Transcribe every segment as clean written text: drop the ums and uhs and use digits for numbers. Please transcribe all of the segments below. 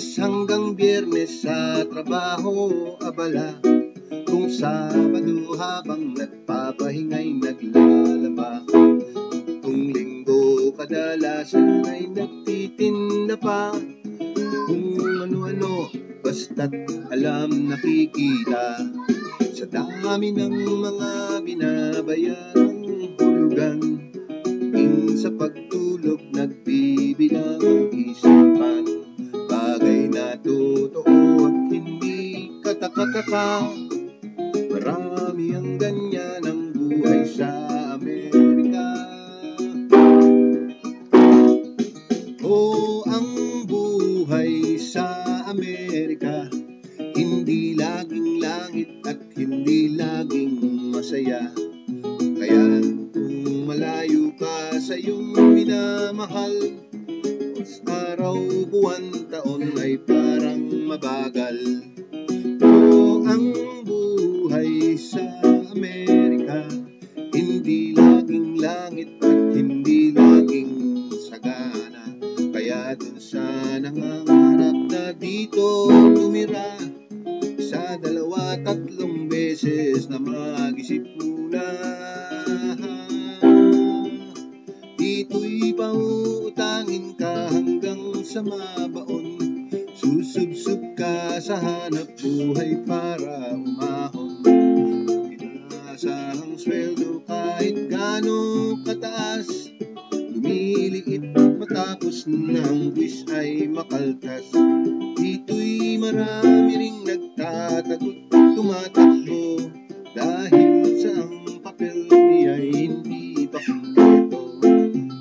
Lunes hanggang Biyernes sa trabaho abala, kung Sabado habang nagpapahinga'y naglalaba, kung Linggo kadalasan ay nagtitinda pa, kung ano-ano basta't alam nakikita, sa dami ng mga binabayarang hulugan, sa pagtulog nagbibilang ang isipan, bagay na totoo at hindi katakataka. Marami ang ganyan ang buhay sa Amerika. Oh, ang buhay sa Amerika, hindi laging langit at hindi laging masaya. Kaya kung malayo ka sa iyong minamahal, araw, buwan, taon ay parang mabagal. Oh, ang buhay sa Amerika, hindi laging langit at hindi laging sagana. Kaya dun sa nangangarap na dito tumira, isa, dalawa, tatlong beses na mag-isip muna. Dito'y pauutangin ka hanggang sa mabaon, susubsub ka sa hanap buhay para umahon. Inaasahang sweldo kahit gaano kataas, lumiliit matapos ng buwis ay makaltas. Dito'y marami ring nagtatagot, tumatakbo, dahil sa ang papel niya'y hindi pa kumpleto.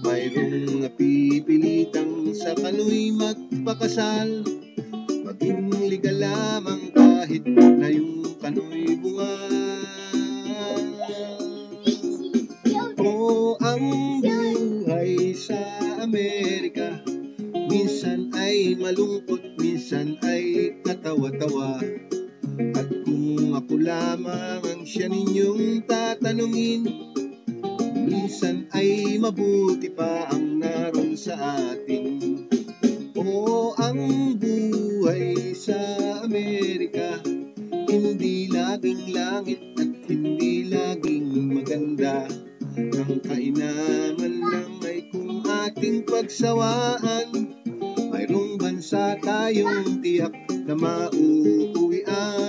Mayroong napipilitang sa kano'y magpakasal, maging legal lamang kahit na yung kano'y bunga. Oh, ang buhay sa Amerika, minsan ay malungkot, minsan ay katawa-tawa. At kung ako lamang ang siya ninyong tatanungin, minsan ay mabuti pa ang naroon sa atin. Oh, ang buhay sa Amerika, hindi laging langit at hindi laging maganda. Ang kainaman lang ay kung ating pagsawaan, mayroong bansa tayong tiyak na mauuwian.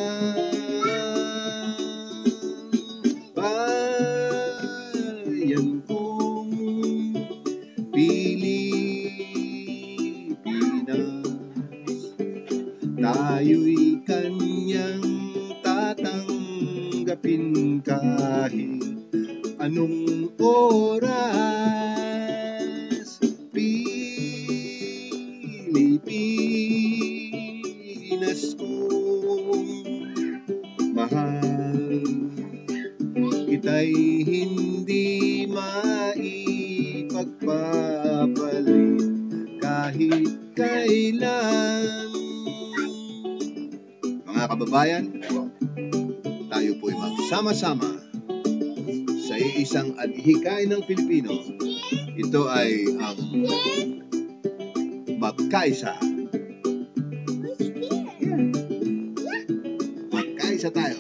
Bayan kong Pilipinas, tayo'y kanyang tatanggapin kahit anong oras. Pilipinas kong mahal, kita'y hindi maipagpapalit kahit kailan. Mga kababayan, tayo po'y magsama-sama sa iisang adhikay ng Pilipino. Ito ay ang magkaisa. Magkaisa tayo.